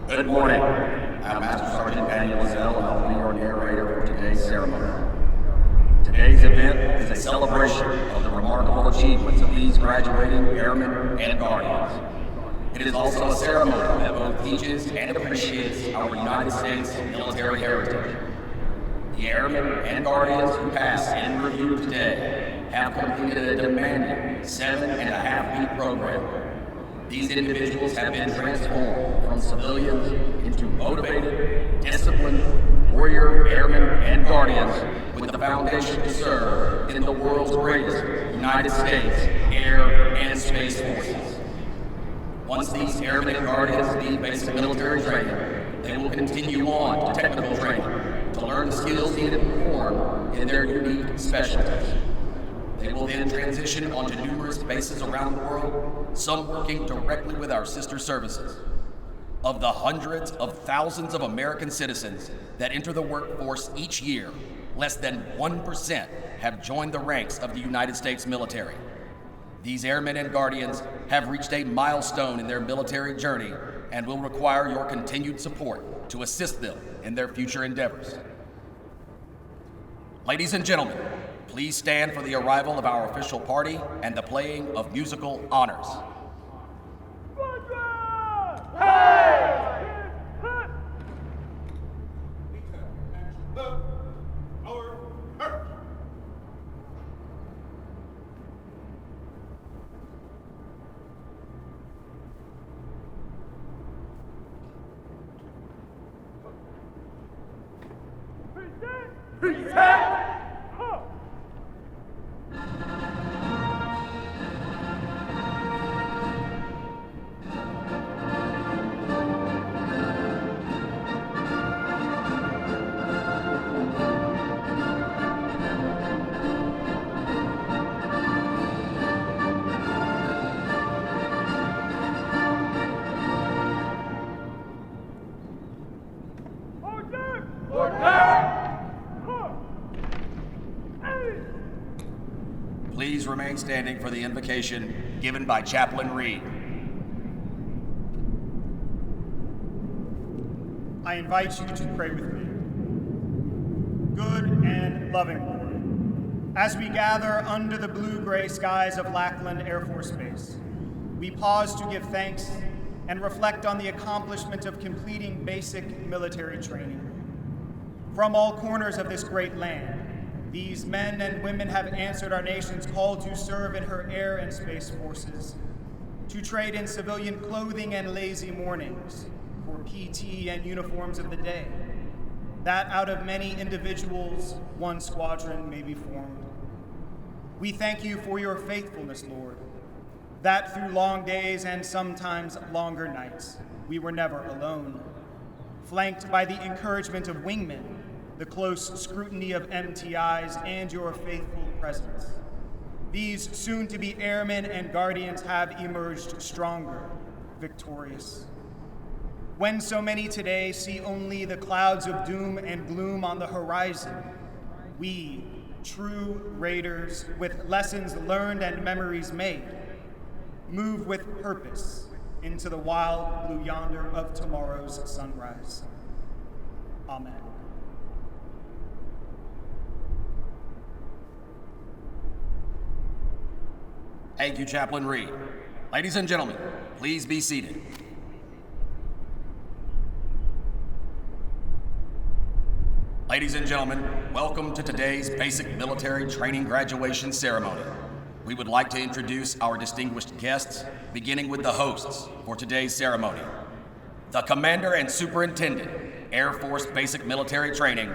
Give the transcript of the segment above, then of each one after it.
Good morning. I'm Master Sergeant Daniel Zell, and I'll be your narrator for today's ceremony. Today's event is a celebration of the remarkable achievements of these graduating airmen and guardians. It is also a ceremony that both teaches and appreciates our United States military heritage. The airmen and guardians who pass in review today have completed a demanding 7.5-week program. These individuals have been transformed from civilians into motivated, disciplined, warrior airmen and guardians with the foundation to serve in the world's greatest United States Air and Space Forces. Once these airmen and guardians leave basic military training, they will continue on to technical training to learn the skills needed to perform in their unique specialties. They will then transition onto numerous bases around the world, some working directly with our sister services. Of the hundreds of thousands of American citizens that enter the workforce each year, less than 1% have joined the ranks of the United States military. These airmen and guardians have reached a milestone in their military journey and will require your continued support to assist them in their future endeavors. Ladies and gentlemen, please stand for the arrival of our official party and the playing of musical honors. Please remain standing for the invocation given by Chaplain Reed. I invite you to pray with me. Good and loving Lord, as we gather under the blue-gray skies of Lackland Air Force Base, we pause to give thanks and reflect on the accomplishment of completing basic military training. From all corners of this great land, these men and women have answered our nation's call to serve in her air and space forces, to trade in civilian clothing and lazy mornings for PT and uniforms of the day, that out of many individuals, one squadron may be formed. We thank you for your faithfulness, Lord, that through long days and sometimes longer nights, we were never alone, flanked by the encouragement of wingmen, the close scrutiny of MTIs, and your faithful presence. These soon-to-be airmen and guardians have emerged stronger, victorious. When so many today see only the clouds of doom and gloom on the horizon, we, true raiders with lessons learned and memories made, move with purpose into the wild blue yonder of tomorrow's sunrise. Amen. Thank you, Chaplain Reed. Ladies and gentlemen, please be seated. Ladies and gentlemen, welcome to today's basic military training graduation ceremony. We would like to introduce our distinguished guests, beginning with the hosts for today's ceremony. The Commander and Superintendent, Air Force Basic Military Training,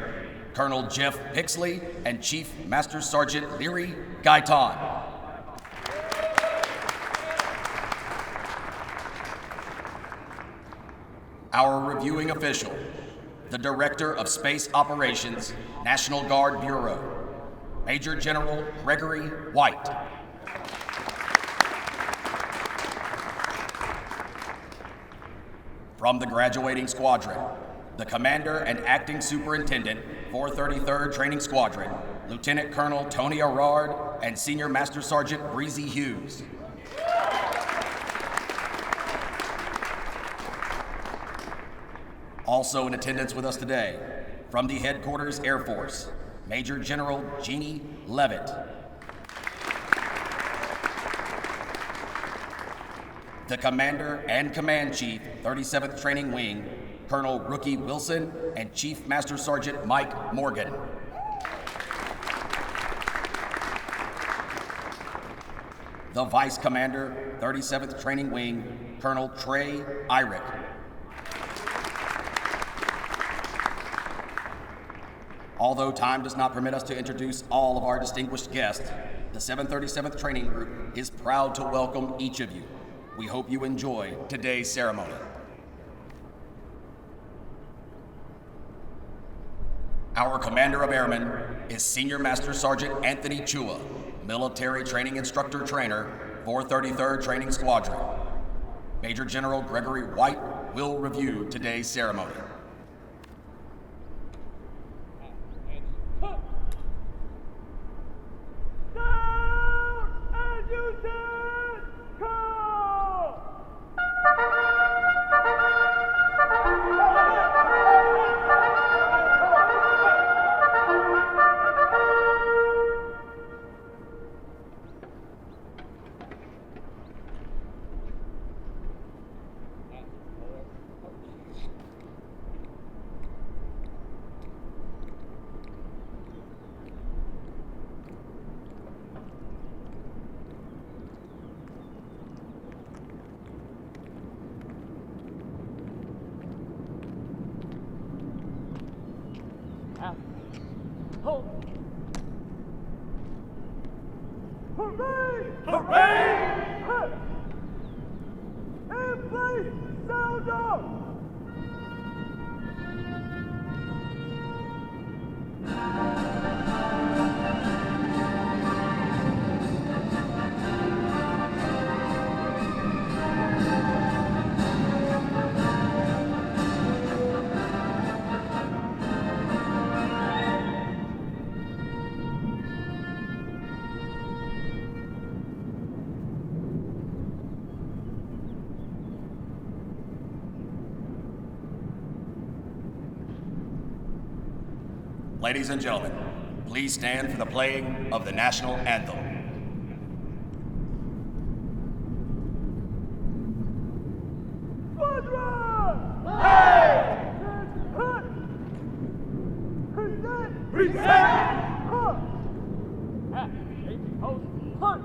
Colonel Jeff Pixley and Chief Master Sergeant Leary Gaitan. Our reviewing official, the Director of Space Operations, National Guard Bureau, Major General Gregory White. From the graduating squadron, the Commander and Acting Superintendent, 433rd Training Squadron, Lieutenant Colonel Tony Arard and Senior Master Sergeant Breezy Hughes. Also in attendance with us today, from the Headquarters Air Force, Major General Jeannie Leavitt. The Commander and Command Chief, 37th Training Wing, Colonel Rookie Wilson, and Chief Master Sergeant Mike Morgan. The Vice Commander, 37th Training Wing, Colonel Trey Irick. Although time does not permit us to introduce all of our distinguished guests, the 737th Training Group is proud to welcome each of you. We hope you enjoy today's ceremony. Our Commander of Airmen is Senior Master Sergeant Anthony Chua, Military Training Instructor Trainer, 433rd Training Squadron. Major General Gregory White will review today's ceremony. Hooray! Hooray! In place! Sound off! Ladies and gentlemen, please stand for the playing of the national anthem. Squadron! Hey! Hut! Present! Present! Hut! Changing post! Hut!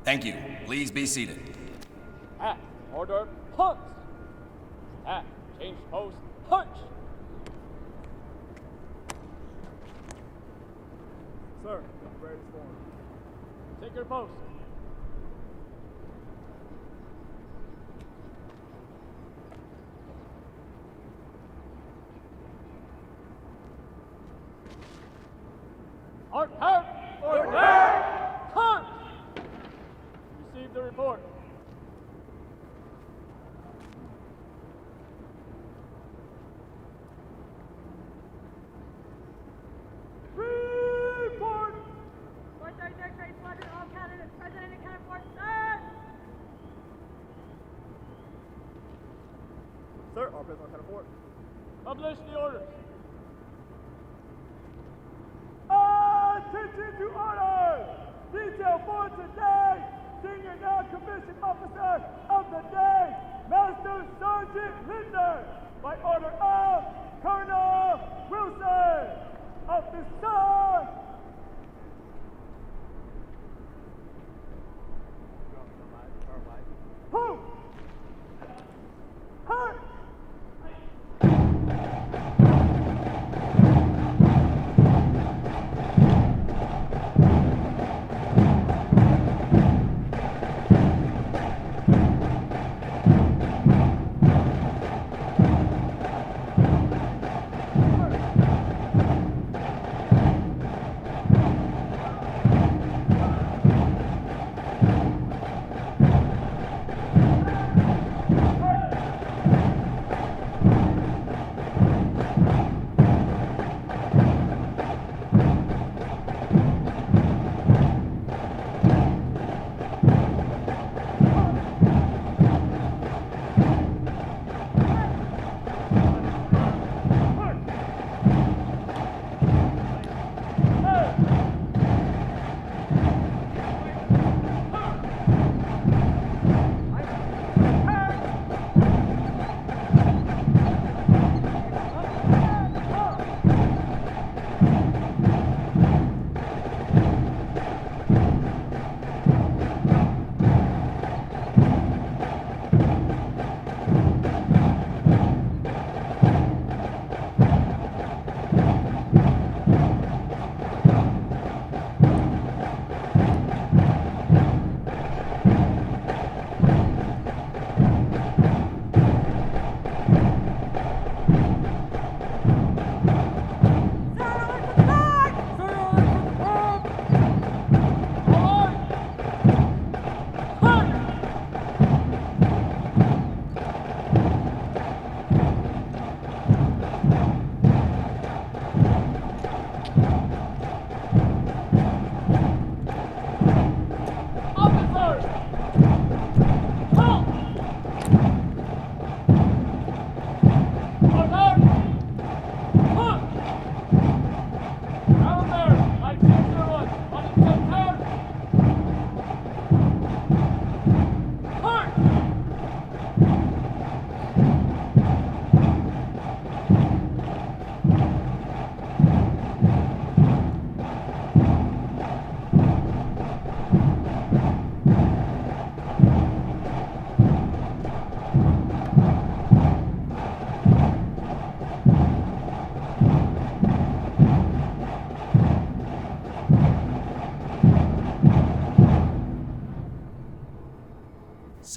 Thank you. Please be seated. Order, punch! Change post, punch! Sir, ready to form. Take your post. Order! Punch! Receive the report. Report! 433rd Trade Squadron, all candidates present and accounted for, sir! sir. All prisoners on count of 4. Publish the orders. Attention to orders! Detail for today, Senior Non-Commissioned Officer of the Day, Master Sergeant Linder, by order of Colonel Wilson, Officer! Who? Hurt!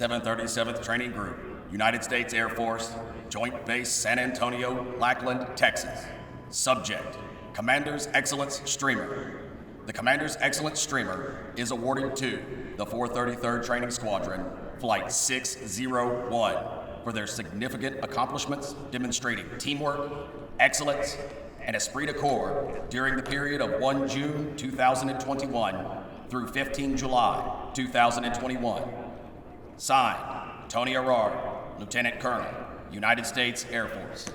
Seven 37th Training Group, United States Air Force, Joint Base San Antonio, Lackland, Texas. Subject, Commander's Excellence Streamer. The Commander's Excellence Streamer is awarded to the 433rd Training Squadron, Flight 601, for their significant accomplishments demonstrating teamwork, excellence, and esprit de corps during the period of 1 June 2021 through 15 July 2021. Signed, Tony Arard, Lieutenant Colonel, United States Air Force.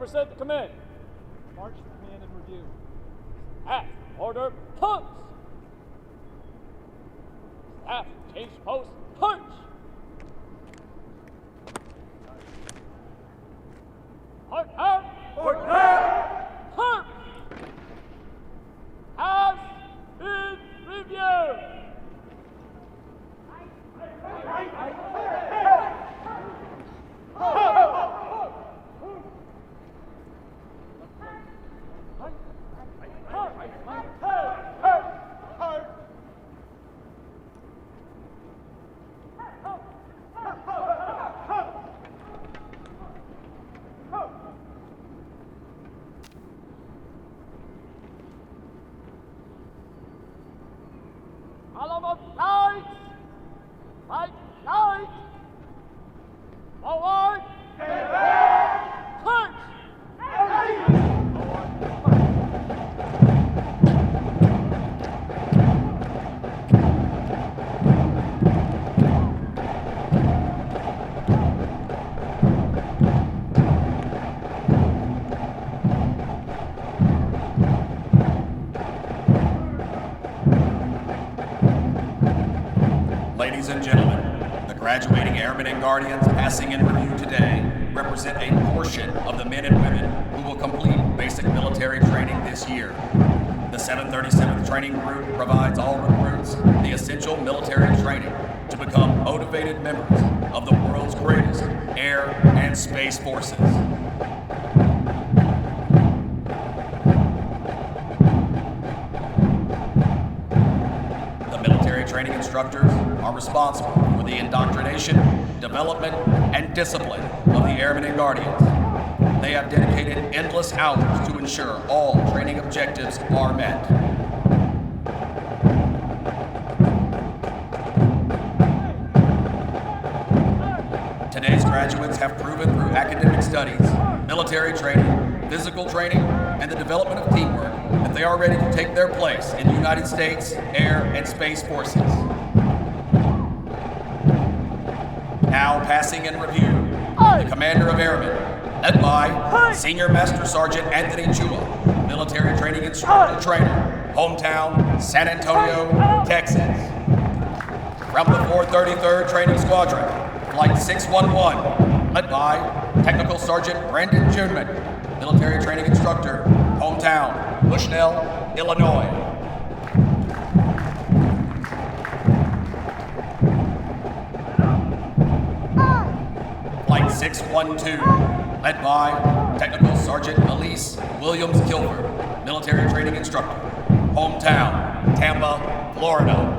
present the command. March, command, and review. Staff, order, punch! Staff, change post, punch! Port out! Port out! Punch! Has been reviewed! Column of lights! Right, light! Forward! Punch! Ladies and gentlemen, the graduating airmen and guardians passing in review today represent a portion of the men and women who will complete basic military training this year. The 737th Training Group provides all recruits the essential military training to become motivated members of the world's greatest air and space forces. Training instructors are responsible for the indoctrination, development, and discipline of the Airmen and Guardians. They have dedicated endless hours to ensure all training objectives are met. Today's graduates have proven through academic studies, military training, physical training, and the development of teamwork that they are ready to take their place in the United States Air and Space Forces. Now passing in review, the Commander of Airmen, led by Senior Master Sergeant Anthony Chua, military training instructor trainer, hometown, San Antonio, Texas. From the 433rd Training Squadron, Flight 611, led by Technical Sergeant Brandon Juneman, military training instructor, hometown, Bushnell, Illinois. Flight 612, led by Technical Sergeant Elise Williams Kilford, military training instructor, hometown, Tampa, Florida.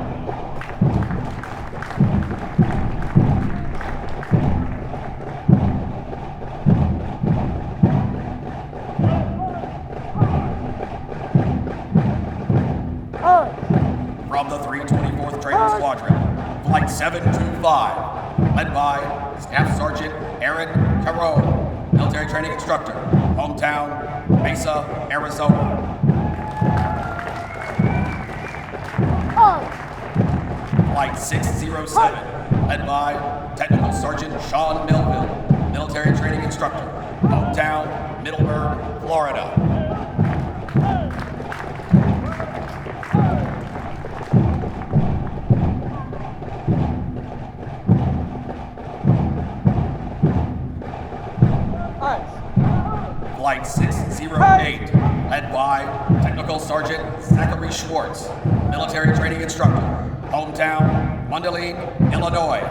From the 324th Training Squadron, Flight 725, led by Staff Sergeant Aaron Carone, military training instructor, hometown, Mesa, Arizona. Flight 607, led by Technical Sergeant Sean Melville, military training instructor, hometown, Middleburg, Florida. Flight 608, led by Technical Sergeant Zachary Schwartz, military training instructor, hometown, Mundelein, Illinois.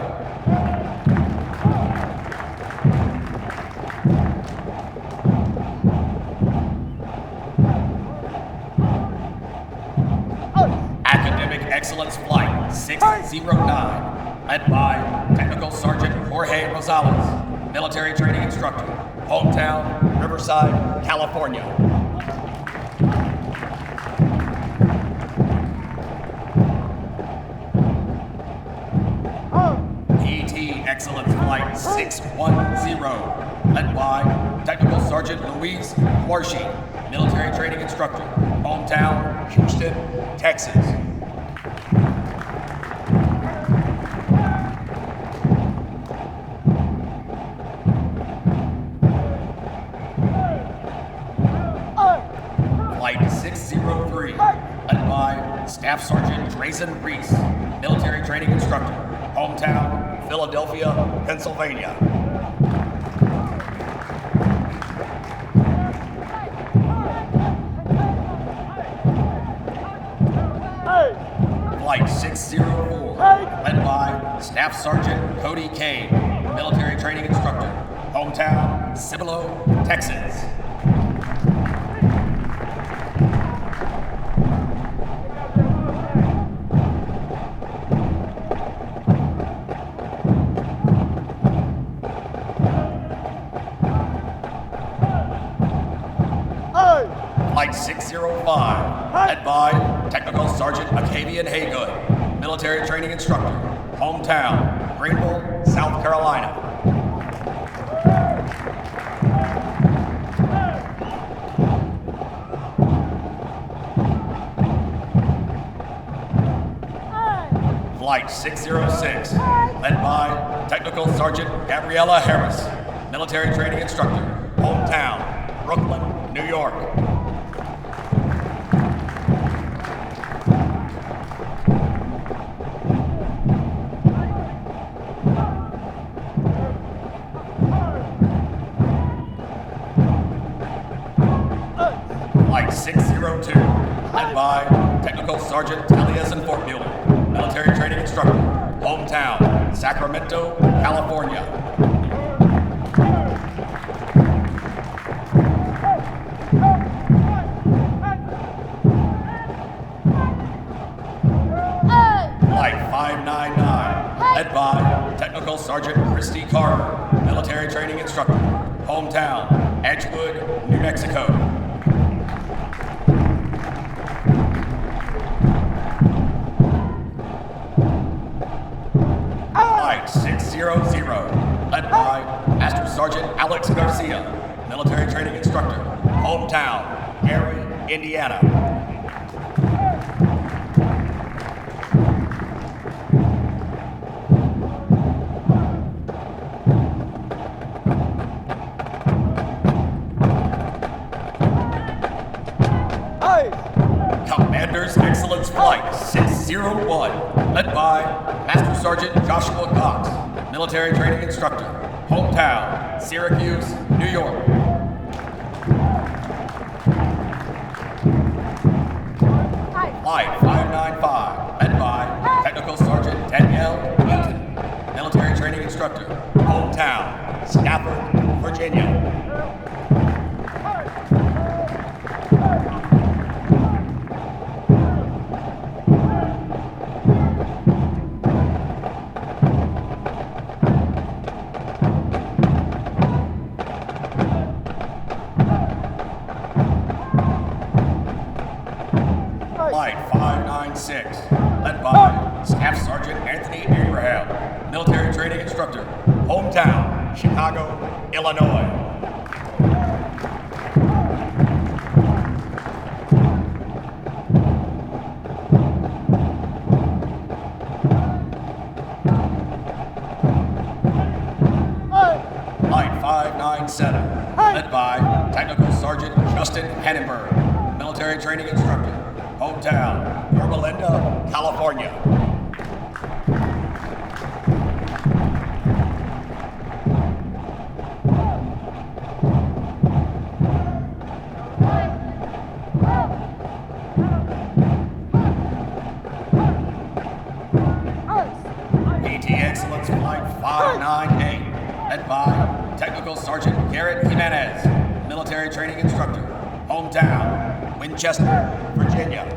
Academic Excellence Flight 609, led by Technical Sergeant Jorge Rosales, military training instructor, hometown, Riverside, California. ET Excellence Flight 610, led by Technical Sergeant Luis Quarshi, military training instructor, hometown, Houston, Texas. 603, led by Staff Sergeant Drazen Reese, military training instructor, hometown, Philadelphia, Pennsylvania. Flight 604, led by Staff Sergeant Cody Kane, military training instructor, hometown, Cibolo, Texas. Flight 605, led by Technical Sergeant Acavian Haygood, military training instructor, hometown, Greenville, South Carolina. Flight 606, led by Technical Sergeant Gabriella Harris, military training instructor, hometown, Brooklyn, New York. Flight 602, led by Technical Sergeant Taliesin Fort Mueller, military training instructor, hometown, Sacramento, California. Flight 599, led by Technical Sergeant Christy Carter, military training instructor, hometown, Edgewood, New Mexico. Flight 600, led by Master Sergeant Alex Garcia, military training instructor, hometown, Gary, Indiana. Commander's Excellence Flight 601, led by Master Sergeant Joshua Cox, military training instructor, hometown, Syracuse, New York. Flight 595, led by Technical Sergeant Danielle Eaton, military training instructor, hometown, Stafford, Virginia. Flight 596, led by Staff Sergeant Anthony Abraham, military training instructor, hometown, Chicago, Illinois. Flight 597, led by Technical Sergeant Justin Hannenberg, military training instructor, hometown, Yorba Linda, California. BMT Excellence Flight 598, led by Technical Sergeant Garrett Jimenez, military training instructor, hometown, Winchester, Virginia.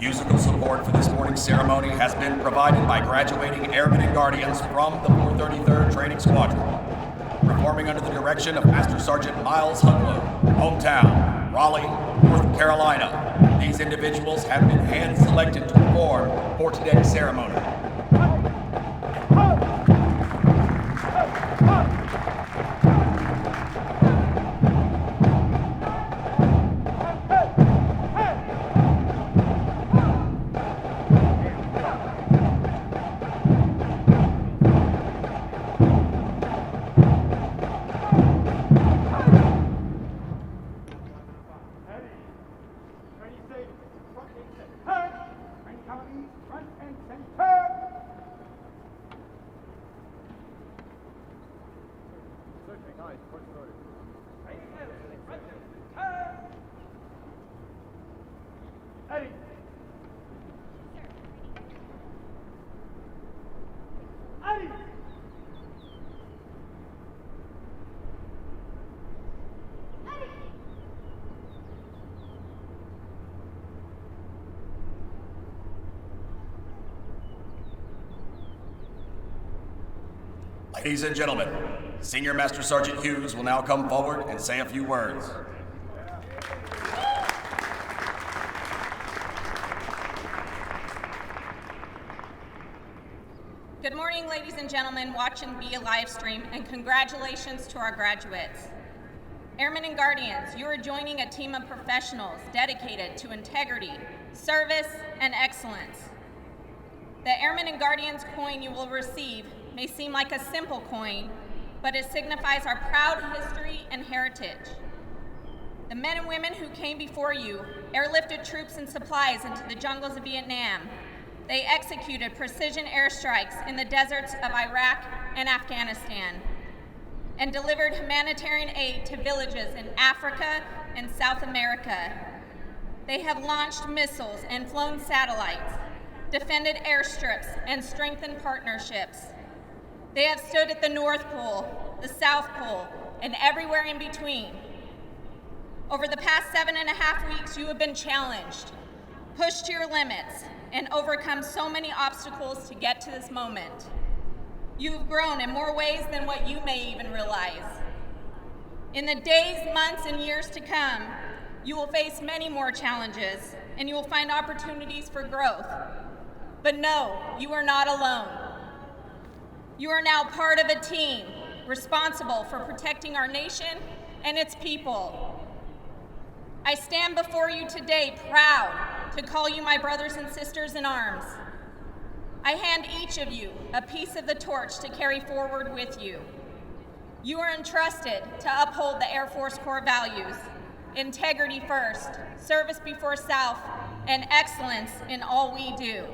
Musical support for this morning's ceremony has been provided by graduating Airmen and Guardians from the 433rd Training Squadron. Performing under the direction of Master Sergeant Miles Hudlow, hometown, Raleigh, North Carolina. These individuals have been hand-selected to perform for today's ceremony. Ladies and gentlemen, Senior Master Sergeant Hughes will now come forward and say a few words. Good morning, ladies and gentlemen watching via live stream, and congratulations to our graduates. Airmen and Guardians, you are joining a team of professionals dedicated to integrity, service, and excellence. The Airmen and Guardians coin you will receive may seem like a simple coin, but it signifies our proud history and heritage. The men and women who came before you airlifted troops and supplies into the jungles of Vietnam. They executed precision airstrikes in the deserts of Iraq and Afghanistan, and delivered humanitarian aid to villages in Africa and South America. They have launched missiles and flown satellites, defended airstrips, and strengthened partnerships. They have stood at the North Pole, the South Pole, and everywhere in between. Over the past 7.5 weeks, you have been challenged, pushed to your limits, and overcome so many obstacles to get to this moment. You have grown in more ways than what you may even realize. In the days, months, and years to come, you will face many more challenges, and you will find opportunities for growth. But no, you are not alone. You are now part of a team responsible for protecting our nation and its people. I stand before you today proud to call you my brothers and sisters in arms. I hand each of you a piece of the torch to carry forward with you. You are entrusted to uphold the Air Force core values: integrity first, service before self, and excellence in all we do.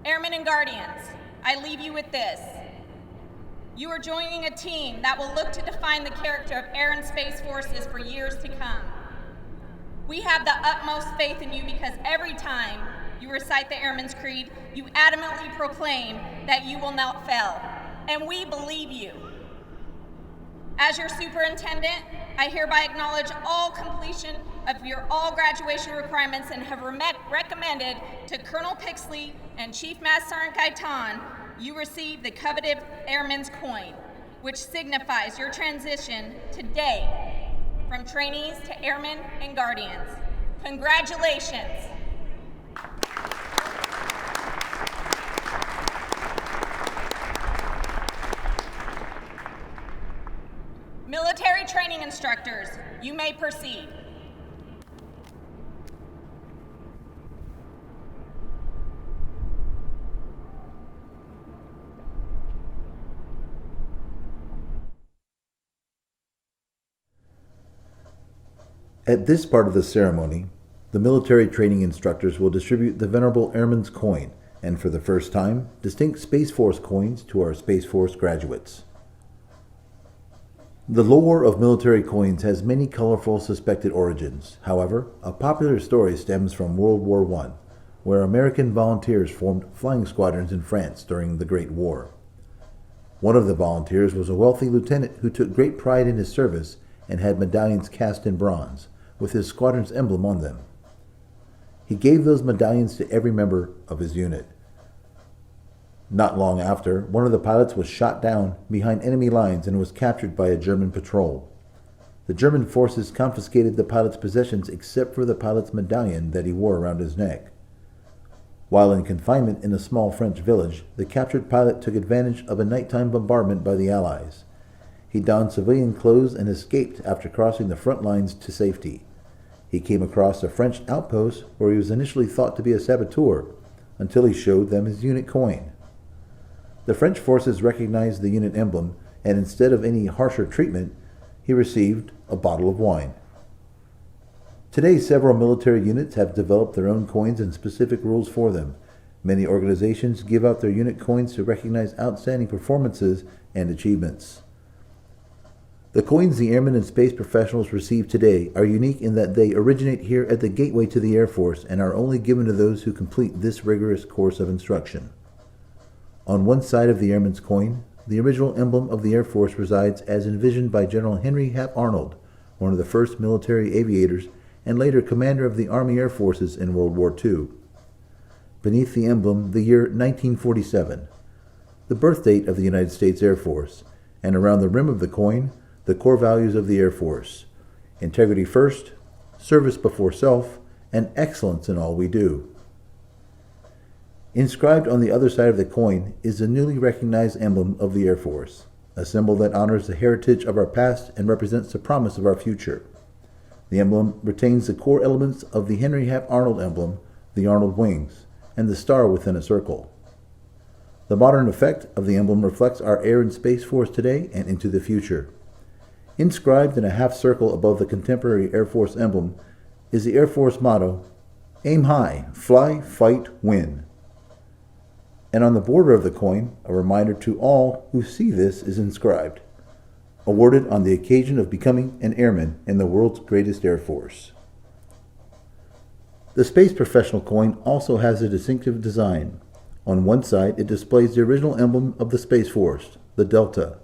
Airmen and Guardians, I leave you with this. You are joining a team that will look to define the character of air and space forces for years to come. We have the utmost faith in you because every time you recite the Airman's Creed, you adamantly proclaim that you will not fail, and we believe you. As your superintendent, I hereby acknowledge all completion of your all graduation requirements and have recommended to Colonel Pixley and Chief Master Sergeant Gaitan you receive the coveted Airman's Coin, which signifies your transition today from trainees to Airmen and Guardians. Congratulations. Military training instructors, you may proceed. At this part of the ceremony, the military training instructors will distribute the Venerable Airman's Coin, and for the first time, distinct Space Force coins to our Space Force graduates. The lore of military coins has many colorful suspected origins. However, a popular story stems from World War I, where American volunteers formed flying squadrons in France during the Great War. One of the volunteers was a wealthy lieutenant who took great pride in his service and had medallions cast in bronze, with his squadron's emblem on them. He gave those medallions to every member of his unit. Not long after, one of the pilots was shot down behind enemy lines and was captured by a German patrol. The German forces confiscated the pilot's possessions except for the pilot's medallion that he wore around his neck. While in confinement in a small French village, the captured pilot took advantage of a nighttime bombardment by the Allies. He donned civilian clothes and escaped after crossing the front lines to safety. He came across a French outpost where he was initially thought to be a saboteur until he showed them his unit coin. The French forces recognized the unit emblem, and instead of any harsher treatment, he received a bottle of wine. Today, several military units have developed their own coins and specific rules for them. Many organizations give out their unit coins to recognize outstanding performances and achievements. The coins the airmen and space professionals receive today are unique in that they originate here at the gateway to the Air Force and are only given to those who complete this rigorous course of instruction. On one side of the airman's coin, the original emblem of the Air Force resides as envisioned by General Henry Hap Arnold, one of the first military aviators and later commander of the Army Air Forces in World War II. Beneath the emblem, the year 1947, the birth date of the United States Air Force, and around the rim of the coin, the core values of the Air Force: integrity first, service before self, and excellence in all we do. Inscribed on the other side of the coin is the newly recognized emblem of the Air Force, a symbol that honors the heritage of our past and represents the promise of our future. The emblem retains the core elements of the Henry Hap Arnold emblem, the Arnold wings, and the star within a circle. The modern effect of the emblem reflects our Air and Space Force today and into the future. Inscribed in a half circle above the contemporary Air Force emblem is the Air Force motto, "Aim high, fly, fight, win." And on the border of the coin, a reminder to all who see this is inscribed, "Awarded on the occasion of becoming an airman in the world's greatest Air Force." The Space Professional coin also has a distinctive design. On one side, it displays the original emblem of the Space Force, the Delta,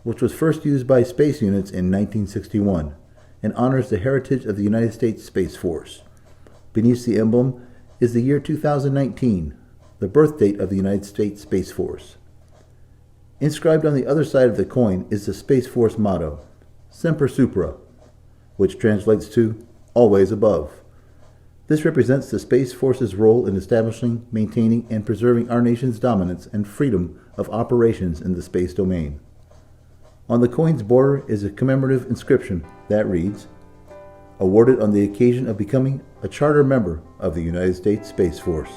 which was first used by space units in 1961, and honors the heritage of the United States Space Force. Beneath the emblem is the year 2019, the birth date of the United States Space Force. Inscribed on the other side of the coin is the Space Force motto, "Semper Supra," which translates to "always above." This represents the Space Force's role in establishing, maintaining, and preserving our nation's dominance and freedom of operations in the space domain. On the coin's border is a commemorative inscription that reads, "Awarded on the occasion of becoming a charter member of the United States Space Force."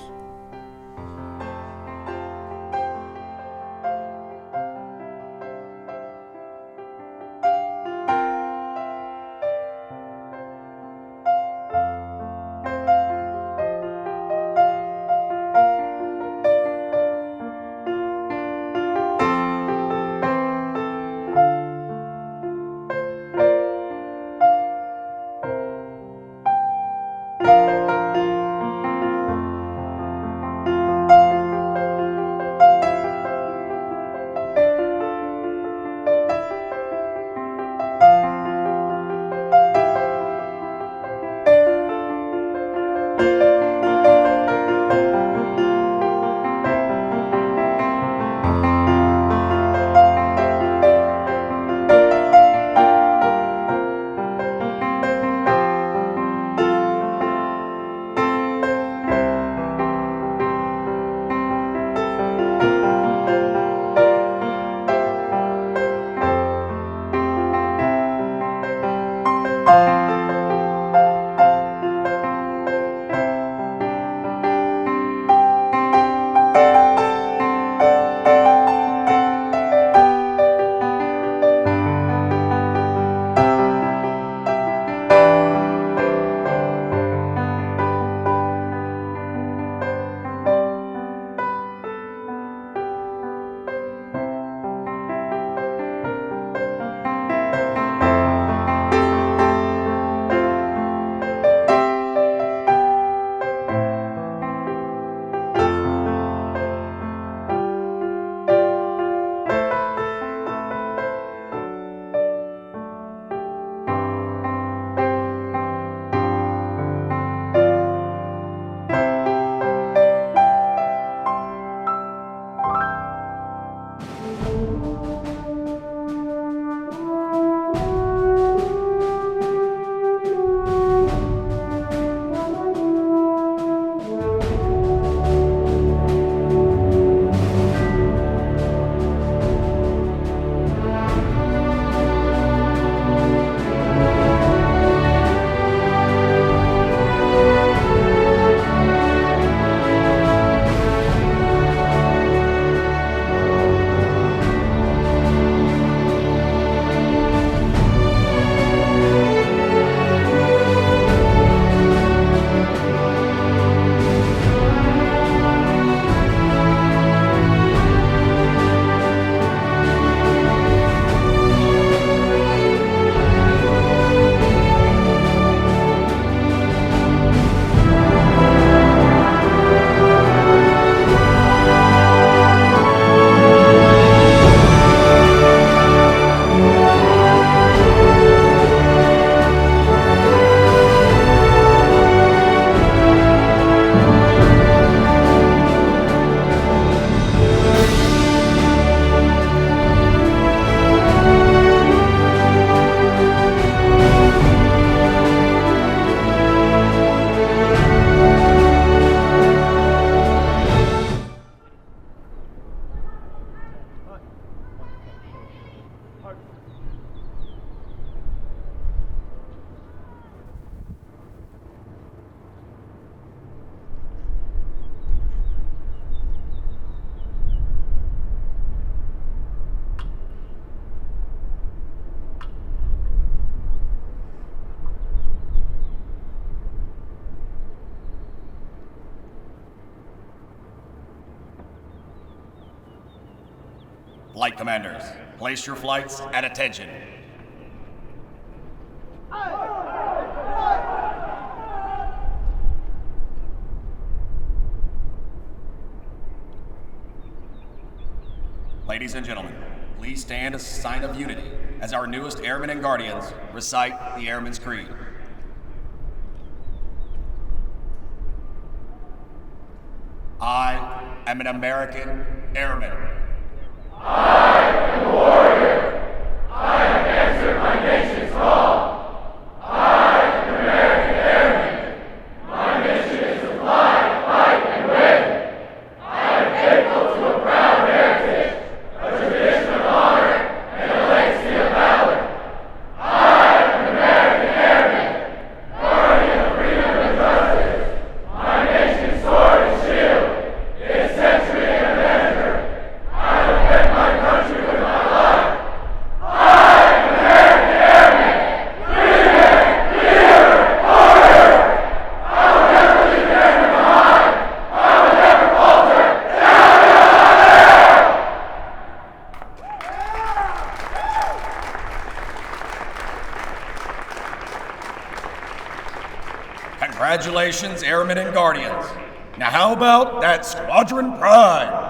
Flight commanders, place your flights at attention. Ladies and gentlemen, please stand as a sign of unity as our newest Airmen and Guardians recite the Airman's Creed. I am an American Airman. I am a warrior. I have answered my nation's call. I am an American Airman. My mission is to fly, fight, and win. I am faithful to a proud heritage, a tradition of honor, and a legacy of valor. I am an American Airman, guardian of freedom and justice. My nation's sword and shield, its century and avenger. I will defend my country with my life. I am an American Airman. Freedom, leader, order. I will never leave an airman behind. I will never falter. Congratulations, Airmen and Guardians. Now how about that squadron pride?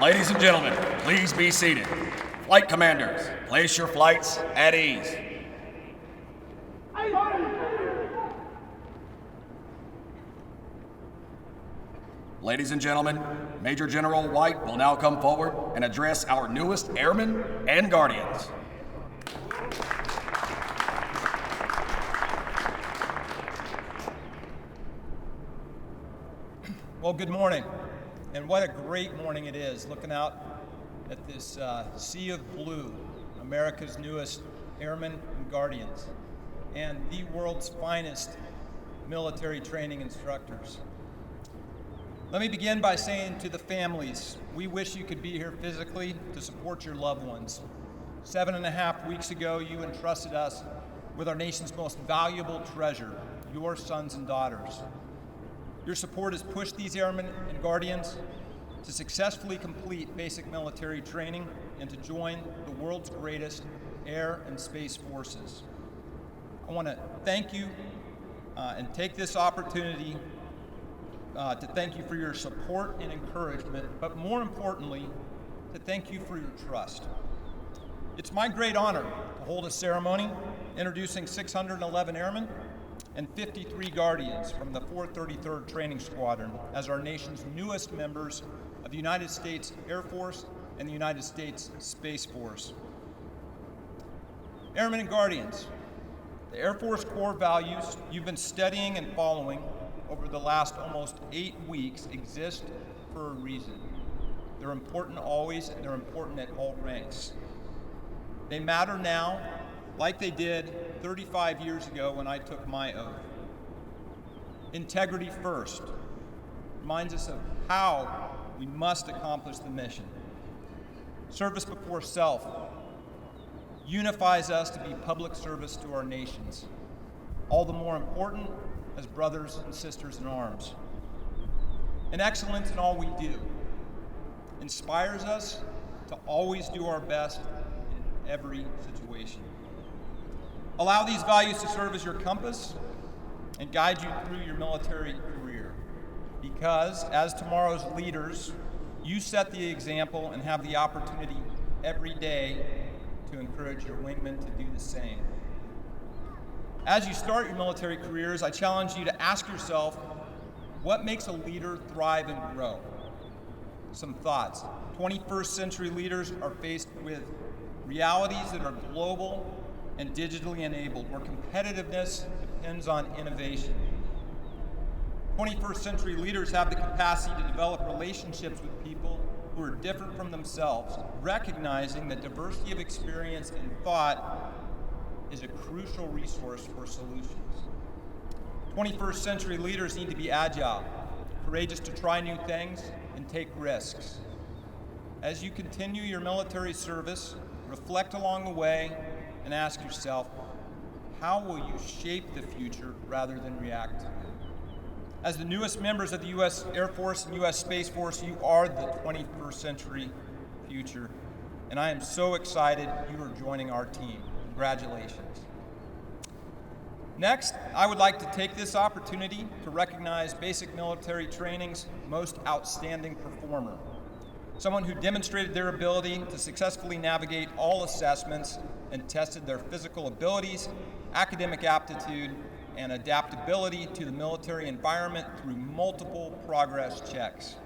Ladies and gentlemen, please be seated. Flight commanders, place your flights at ease. Ladies and gentlemen, Major General White will now come forward and address our newest Airmen and Guardians. Well, good morning, and what a great morning it is, looking out at this sea of blue, America's newest Airmen and Guardians, and the world's finest military training instructors. Let me begin by saying to the families, we wish you could be here physically to support your loved ones. 7.5 weeks ago, you entrusted us with our nation's most valuable treasure, your sons and daughters. Your support has pushed these Airmen and Guardians to successfully complete basic military training and to join the world's greatest air and space forces. I want to thank you and take this opportunity to thank you for your support and encouragement, but more importantly, to thank you for your trust. It's my great honor to hold a ceremony introducing 611 Airmen and 53 Guardians from the 433rd Training Squadron as our nation's newest members of the United States Air Force and the United States Space Force. Airmen and Guardians, the Air Force core values you've been studying and following over the last almost 8 weeks exist for a reason. They're important always, and they're important at all ranks. They matter now, like they did 35 years ago when I took my oath. Integrity first reminds us of how we must accomplish the mission. Service before self unifies us to be public service to our nations, all the more important as brothers and sisters in arms. And excellence in all we do inspires us to always do our best in every situation. Allow these values to serve as your compass and guide you through your military career, because as tomorrow's leaders, you set the example and have the opportunity every day to encourage your wingmen to do the same. As you start your military careers, I challenge you to ask yourself, what makes a leader thrive and grow? Some thoughts. 21st century leaders are faced with realities that are global and digitally enabled, where competitiveness depends on innovation. 21st century leaders have the capacity to develop relationships with people who are different from themselves, recognizing that diversity of experience and thought is a crucial resource for solutions. 21st century leaders need to be agile, courageous to try new things, and take risks. As you continue your military service, reflect along the way and ask yourself, how will you shape the future rather than react? As the newest members of the U.S. Air Force and U.S. Space Force, you are the 21st century future, and I am so excited you are joining our team. Congratulations. Next, I would like to take this opportunity to recognize basic military training's most outstanding performer, someone who demonstrated their ability to successfully navigate all assessments and tested their physical abilities, academic aptitude, and adaptability to the military environment through multiple progress checks.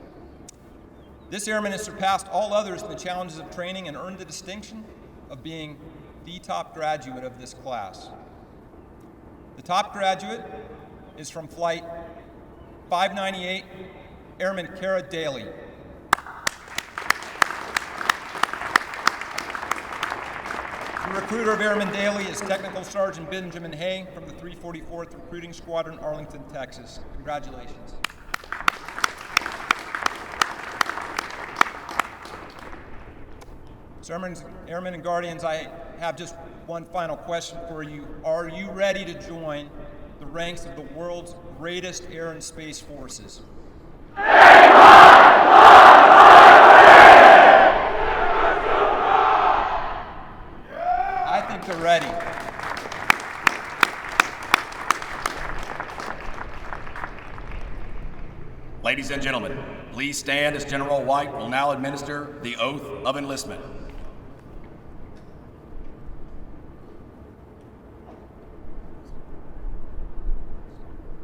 This airman has surpassed all others in the challenges of training and earned the distinction of being the top graduate of this class. The top graduate is from Flight 598, Airman Kara Daly. The recruiter of Airman Daly is Technical Sergeant Benjamin Hay from the 344th Recruiting Squadron, Arlington, Texas. Congratulations. So Airmen and Guardians, I have just one final question for you. Are you ready to join the ranks of the world's greatest air and space forces? I think they're ready. Ladies and gentlemen, please stand as General White will now administer the oath of enlistment.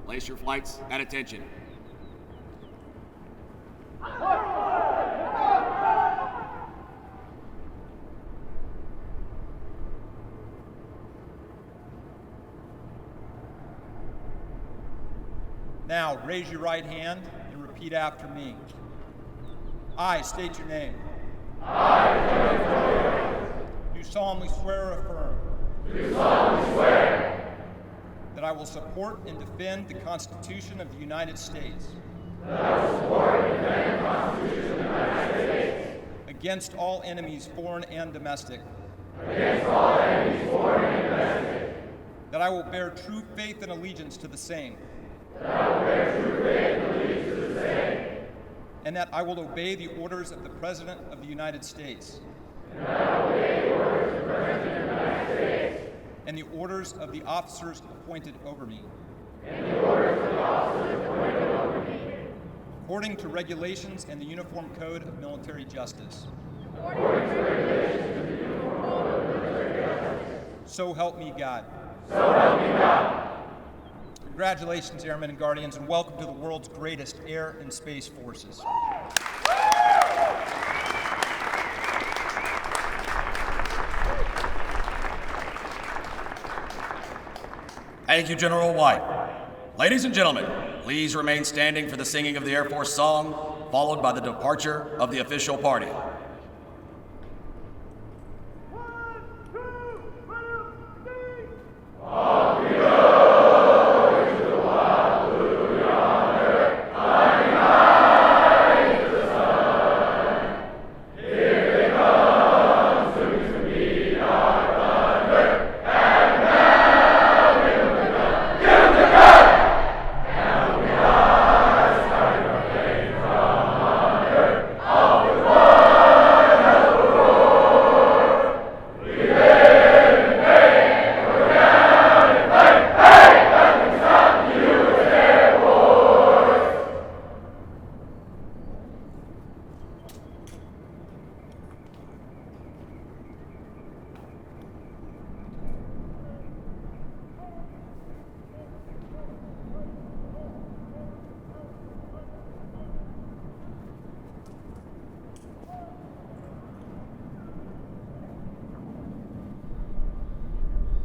Place your flights at attention. Now, raise your right hand and repeat after me. I state your name. Do solemnly swear or affirm. That I will support and defend the Constitution of the United States. Against all enemies, foreign and domestic. That I will bear true faith and allegiance to the same. And that I will obey the orders of the President of the United States. And the orders of the officers appointed over me. According to regulations and the Uniform Code of Military Justice. So help me God. Congratulations, Airmen and Guardians, and welcome to the world's greatest air and space forces. Thank you, General White. Ladies and gentlemen, please remain standing for the singing of the Air Force song, followed by the departure of the official party.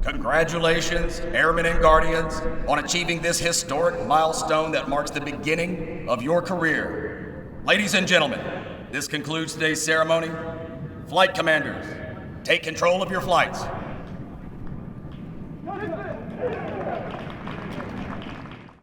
Congratulations, Airmen and Guardians, on achieving this historic milestone that marks the beginning of your career. Ladies and gentlemen, this concludes today's ceremony. Flight commanders, take control of your flights.